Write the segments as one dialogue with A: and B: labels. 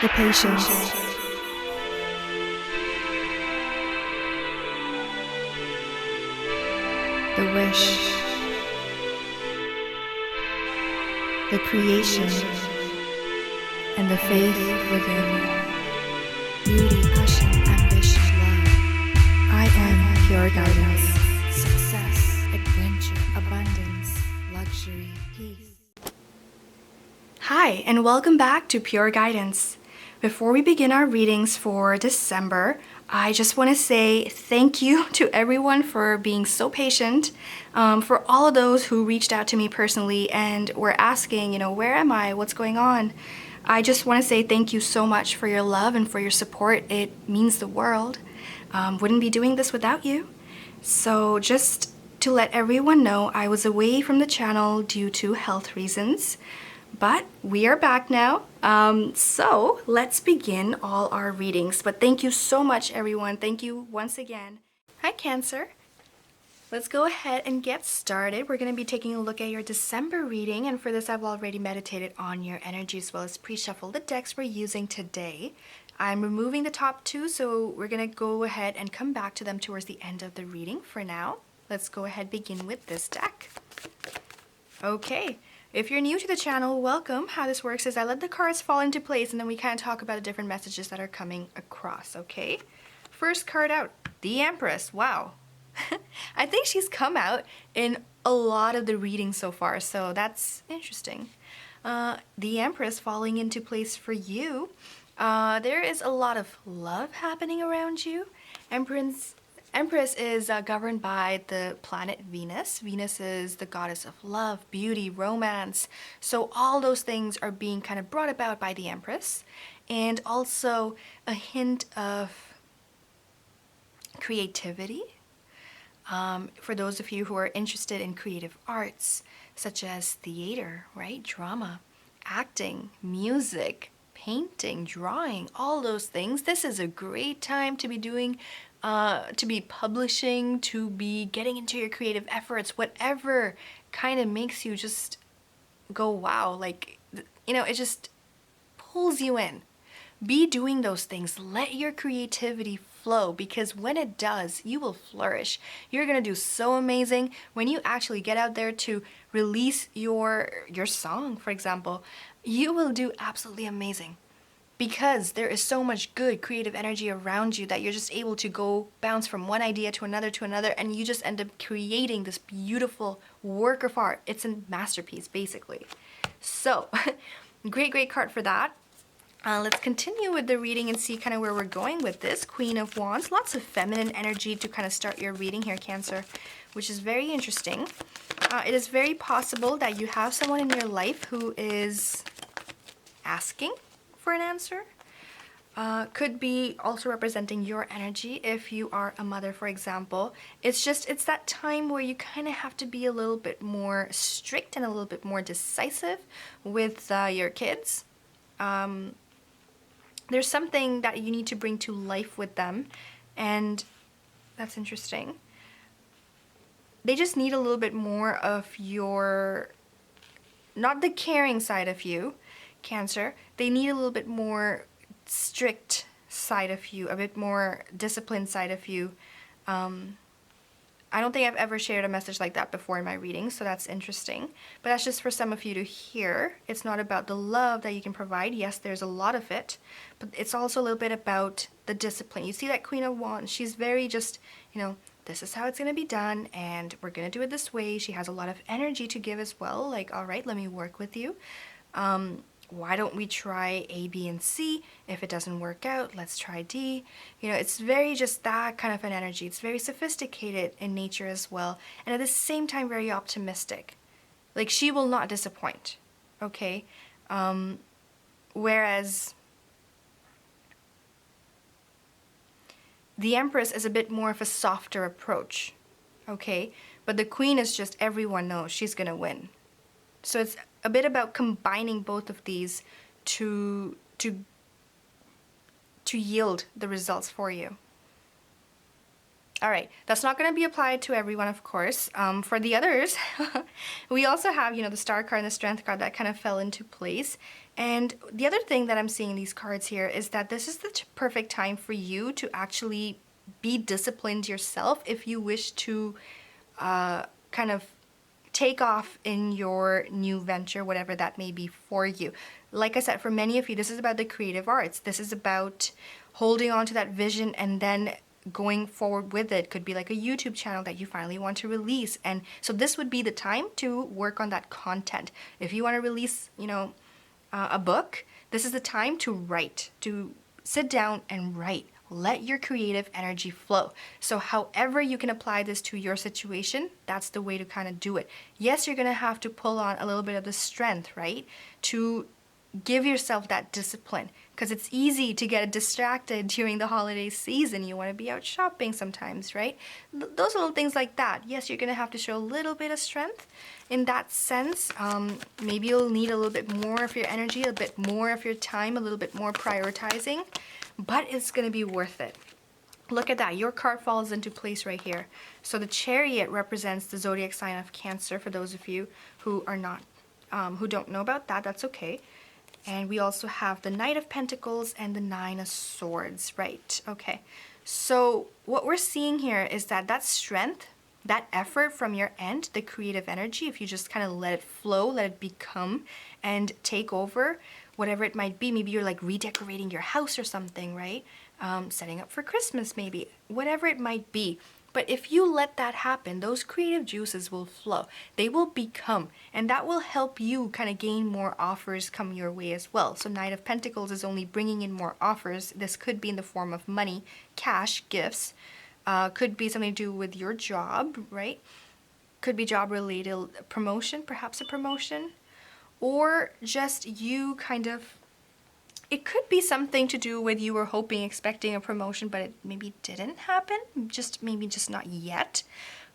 A: the patience, the wish, the creation, and the faith within. Beauty, passion, ambition, love. I am pure guidance. Success, adventure, abundance, luxury, peace. Hi, and welcome back to Pure Guidance. Before we begin our readings for December, I just want to say thank you to everyone for being so patient, for all of those who reached out to me personally and were asking, where am I? What's going on? I just want to say thank you so much for your love and for your support. It means the world. Wouldn't be doing this without you. So just to let everyone know, I was away from the channel due to health reasons. But we are back now, so let's begin all our readings. But thank you so much, everyone. Thank you once again. Hi, Cancer. Let's go ahead and get started. We're going to be taking a look at your December reading, and for this I've already meditated on your energy as well as pre-shuffled the decks we're using today. I'm removing the top two, so we're going to go ahead and come back to them towards the end of the reading. For now, let's go ahead and begin with this deck. Okay. If you're new to the channel, welcome. How this works is I let the cards fall into place and then we kind of talk about the different messages that are coming across, okay? First card out, the Empress. Wow. I think she's come out in a lot of the readings so far, so that's interesting. The Empress falling into place for you. There is a lot of love happening around you. Empress is governed by the planet Venus. Venus is the goddess of love, beauty, romance. So all those things are being kind of brought about by the Empress. And also a hint of creativity. For those of you who are interested in creative arts, such as theater, right? Drama, acting, music, painting, drawing, all those things. This is a great time to be doing to be publishing, to be getting into your creative efforts, whatever kind of makes you just go, wow, like, it just pulls you in. Be doing those things. Let your creativity flow, because when it does, you will flourish. You're going to do so amazing when you actually get out there to release your song, for example. You will do absolutely amazing. Because there is so much good creative energy around you that you're just able to go bounce from one idea to another, and you just end up creating this beautiful work of art. It's a masterpiece, basically. So, great card for that. Let's continue with the reading and see kind of where we're going with this. Queen of Wands, lots of feminine energy to kind of start your reading here, Cancer, which is very interesting. It is very possible that you have someone in your life who is asking for an answer. Could be also representing your energy if you are a mother, for example. It's that time where you kind of have to be a little bit more strict and a little bit more decisive with your kids. There's something that you need to bring to life with them, and that's interesting. They just need a little bit more of your, not the caring side of you, Cancer. They need a little bit more strict side of you, a bit more disciplined side of you. I don't think I've ever shared a message like that before in my readings, so that's interesting. But that's just for some of you to hear. It's not about the love that you can provide. Yes, there's a lot of it, but it's also a little bit about the discipline. You see that Queen of Wands, she's very just, this is how it's going to be done, and we're going to do it this way. She has a lot of energy to give as well, like, all right, let me work with you. Why don't we try A, B, and C? If it doesn't work out, let's try D. It's very just that kind of an energy. It's very sophisticated in nature as well, and at the same time very optimistic. Like, she will not disappoint, okay? Whereas the Empress is a bit more of a softer approach, okay? But the Queen is just, everyone knows she's gonna win. So it's a bit about combining both of these to yield the results for you. All right, that's not going to be applied to everyone, of course. For the others, we also have, the star card and the strength card that kind of fell into place. And the other thing that I'm seeing in these cards here is that this is the perfect time for you to actually be disciplined yourself if you wish to kind of take off in your new venture, whatever that may be for you. Like I said, for many of you, this is about the creative arts. This is about holding on to that vision and then going forward with it. Could be like a YouTube channel that you finally want to release. And so this would be the time to work on that content. If you want to release, a book, this is the time to write, to sit down and write. Let your creative energy flow. So however you can apply this to your situation, that's the way to kind of do it. Yes, you're going to have to pull on a little bit of the strength, right? To give yourself that discipline, because it's easy to get distracted during the holiday season. You want to be out shopping sometimes, right? Those little things like that. Yes, you're going to have to show a little bit of strength in that sense. Maybe you'll need a little bit more of your energy, a bit more of your time, a little bit more prioritizing, but it's going to be worth it. Look at that. Your card falls into place right here. So the Chariot represents the zodiac sign of Cancer. For those of you who are not, who don't know about that, that's okay. And we also have the Knight of Pentacles and the Nine of Swords, right? Okay. So what we're seeing here is that strength, that effort from your end, the creative energy, if you just kind of let it flow, let it become and take over, whatever it might be. Maybe you're like redecorating your house or something, right? Setting up for Christmas maybe, whatever it might be. But if you let that happen, those creative juices will flow. They will become, and that will help you kind of gain more offers come your way as well. So Knight of Pentacles is only bringing in more offers. This could be in the form of money, cash, gifts. Could be something to do with your job, right? Could be job related, promotion, perhaps a promotion, or just you kind of, it could be something to do with you were hoping, expecting a promotion, but it maybe didn't happen, maybe just not yet.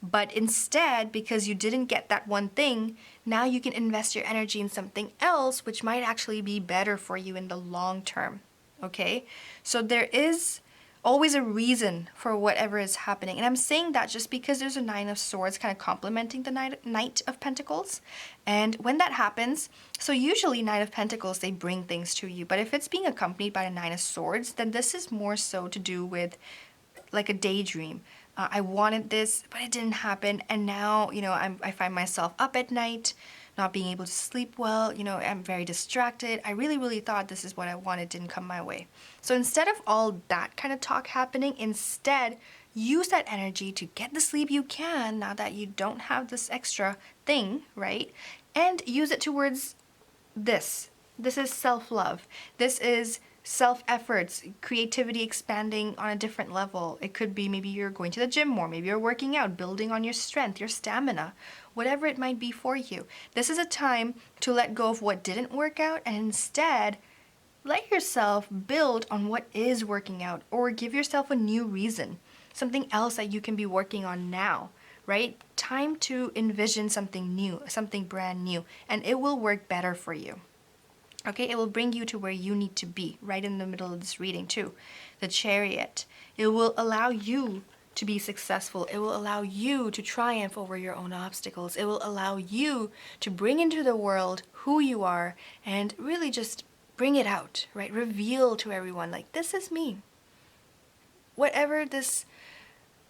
A: But instead, because you didn't get that one thing, now you can invest your energy in something else, which might actually be better for you in the long term, okay? So there is always a reason for whatever is happening. And I'm saying that just because there's a Nine of Swords kind of complementing the Knight of Pentacles. And when that happens, so usually Knight of Pentacles, they bring things to you. But if it's being accompanied by a Nine of Swords, then this is more so to do with like a daydream. I wanted this, but it didn't happen. And now, I find myself up at night, not being able to sleep well. I'm very distracted. I really, really thought this is what I wanted, didn't come my way. So instead of all that kind of talk happening, instead, use that energy to get the sleep you can now that you don't have this extra thing, right? And use it towards this. This is self-love. This is self-efforts, creativity expanding on a different level. It could be maybe you're going to the gym more, maybe you're working out, building on your strength, your stamina, whatever it might be for you. This is a time to let go of what didn't work out and instead let yourself build on what is working out, or give yourself a new reason, something else that you can be working on now, right? Time to envision something new, something brand new, and it will work better for you. Okay, it will bring you to where you need to be, right in the middle of this reading too. The Chariot. It will allow you to be successful. It will allow you to triumph over your own obstacles. It will allow you to bring into the world who you are and really just bring it out, right? Reveal to everyone, like, this is me. Whatever this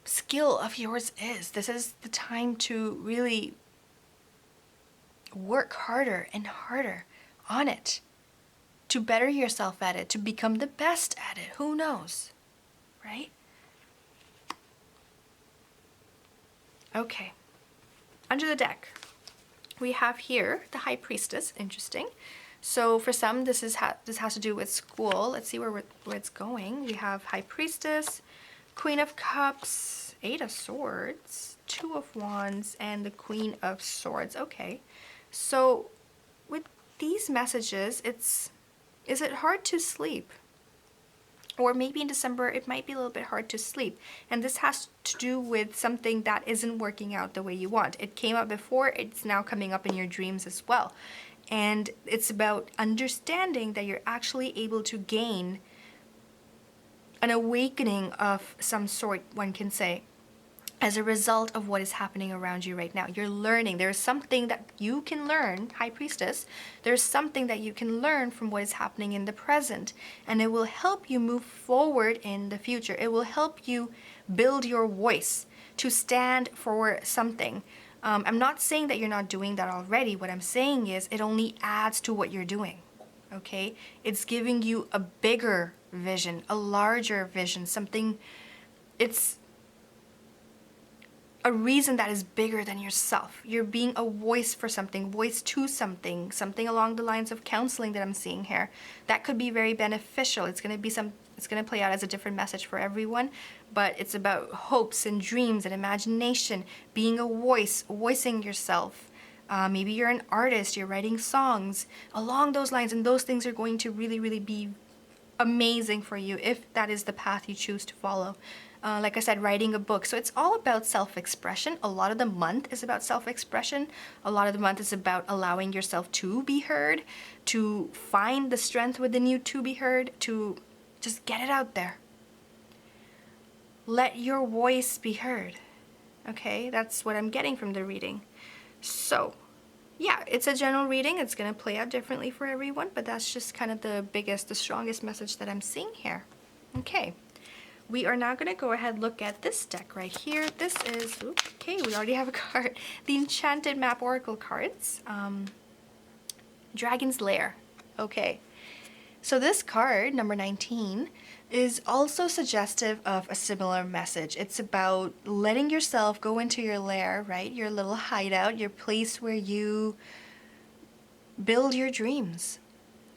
A: skill of yours is, this is the time to really work harder and harder on it, to better yourself at it, to become the best at it. Who knows, right? Okay, under the deck, we have here the High Priestess. Interesting. So for some, this has to do with school. Let's see where it's going. We have High Priestess, Queen of Cups, Eight of Swords, Two of Wands, and the Queen of Swords. Okay, so with these messages, is it hard to sleep? Or maybe in December, it might be a little bit hard to sleep. And this has to do with something that isn't working out the way you want. It came up before, it's now coming up in your dreams as well. And it's about understanding that you're actually able to gain an awakening of some sort, one can say. as a result of what is happening around you right now. You're learning. There's something that you can learn, High Priestess. There's something that you can learn from what is happening in the present, and it will help you move forward in the future. It will help you build your voice to stand for something. I'm not saying that you're not doing that already. What I'm saying is it only adds to what you're doing. Okay? It's giving you a bigger vision, a larger vision, something. It's a reason that is bigger than yourself. You're being a voice for something, voice to something, something along the lines of counseling that I'm seeing here. That could be very beneficial. It's going to play out as a different message for everyone, but it's about hopes and dreams and imagination, being a voice, voicing yourself. Maybe you're an artist, you're writing songs along those lines, and those things are going to really, really be amazing for you if that is the path you choose to follow. Like I said, writing a book. So it's all about self-expression. A lot of the month is about self-expression. A lot of the month is about allowing yourself to be heard, to find the strength within you to be heard, to just get it out there. Let your voice be heard. Okay, that's what I'm getting from the reading. So, yeah, it's a general reading. It's going to play out differently for everyone, but that's just kind of the strongest message that I'm seeing here. Okay. We are now going to go ahead and look at this deck right here. This is, okay, we already have a card. The Enchanted Map Oracle cards. Dragon's Lair. Okay. So this card, number 19, is also suggestive of a similar message. It's about letting yourself go into your lair, right? Your little hideout, your place where you build your dreams.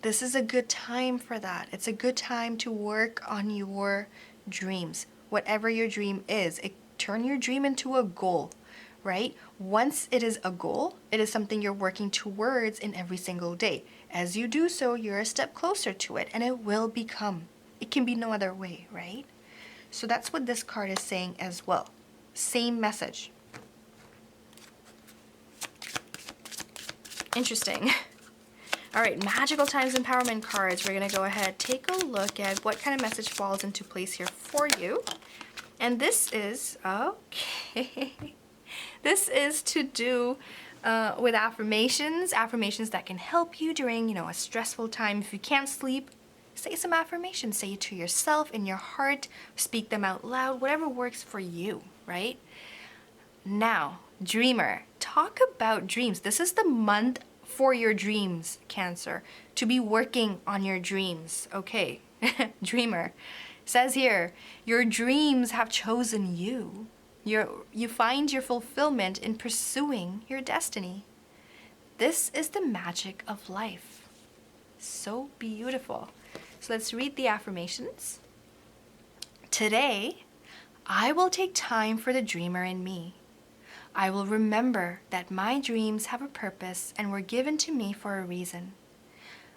A: This is a good time for that. It's a good time to work on your dreams. Whatever your dream is, turn your dream into a goal, right? Once it is a goal, it is something you're working towards in every single day. As you do so, you're a step closer to it, and it will become. It can be no other way, right? So that's what this card is saying as well. Same message. Interesting. All right, Magical Times Empowerment cards. We're going to go ahead, take a look at what kind of message falls into place here for you. And this is, okay, this is to do with affirmations that can help you during, a stressful time. If you can't sleep, say some affirmations. Say it to yourself in your heart, speak them out loud, whatever works for you, right? Now, Dreamer, talk about dreams. This is the month for your dreams, Cancer, to be working on your dreams. Okay, Dreamer says here, your dreams have chosen you. You find your fulfillment in pursuing your destiny. This is the magic of life. So beautiful. So let's read the affirmations. Today, I will take time for the dreamer in me. I will remember that my dreams have a purpose and were given to me for a reason.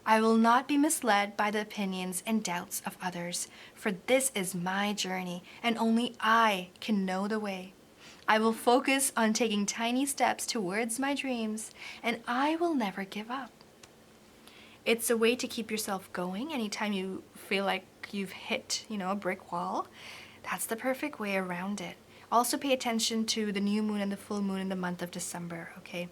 A: I will not be misled by the opinions and doubts of others, for this is my journey, and only I can know the way. I will focus on taking tiny steps towards my dreams, and I will never give up. It's a way to keep yourself going anytime you feel like you've hit, a brick wall. That's the perfect way around it. Also pay attention to the new moon and the full moon in the month of December, okay?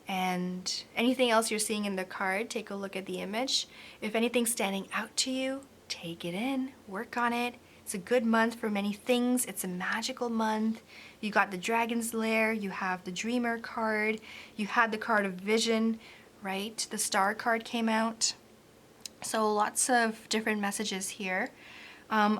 A: And anything else you're seeing in the card, take a look at the image. If anything's standing out to you, take it in, work on it. It's a good month for many things. It's a magical month. You got the Dragon's Lair, you have the Dreamer card, you had the card of Vision, right? The Star card came out. So lots of different messages here.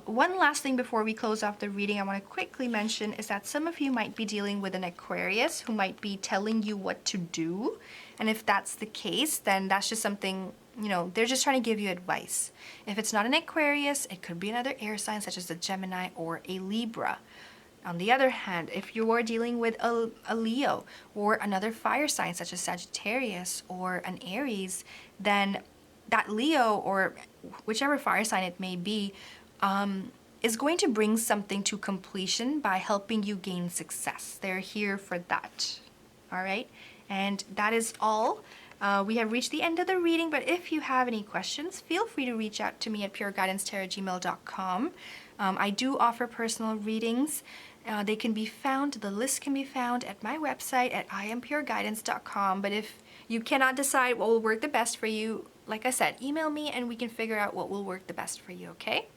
A: One last thing before we close off the reading I want to quickly mention is that some of you might be dealing with an Aquarius who might be telling you what to do. And if that's the case, then that's just something, they're just trying to give you advice. If it's not an Aquarius, it could be another air sign such as a Gemini or a Libra. On the other hand, if you are dealing with a Leo or another fire sign such as Sagittarius or an Aries, then that Leo or whichever fire sign it may be, is going to bring something to completion by helping you gain success. They're here for that. All right? And that is all. We have reached the end of the reading, but if you have any questions, feel free to reach out to me at pureguidancetarot@gmail.com. I do offer personal readings. They can be found, the list can be found at my website at iampureguidance.com. But if you cannot decide what will work the best for you, like I said, email me and we can figure out what will work the best for you, okay?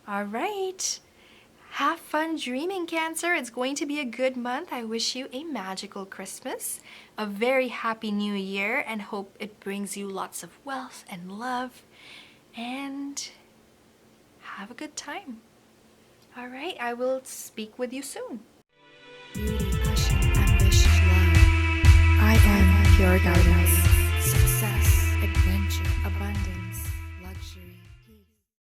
A: All right. Have fun dreaming, Cancer. It's going to be a good month. I wish you a magical Christmas, a very happy new year, and hope it brings you lots of wealth and love. And have a good time. All right, I will speak with you soon. Beauty, passion, ambition, love. I am pure guidance.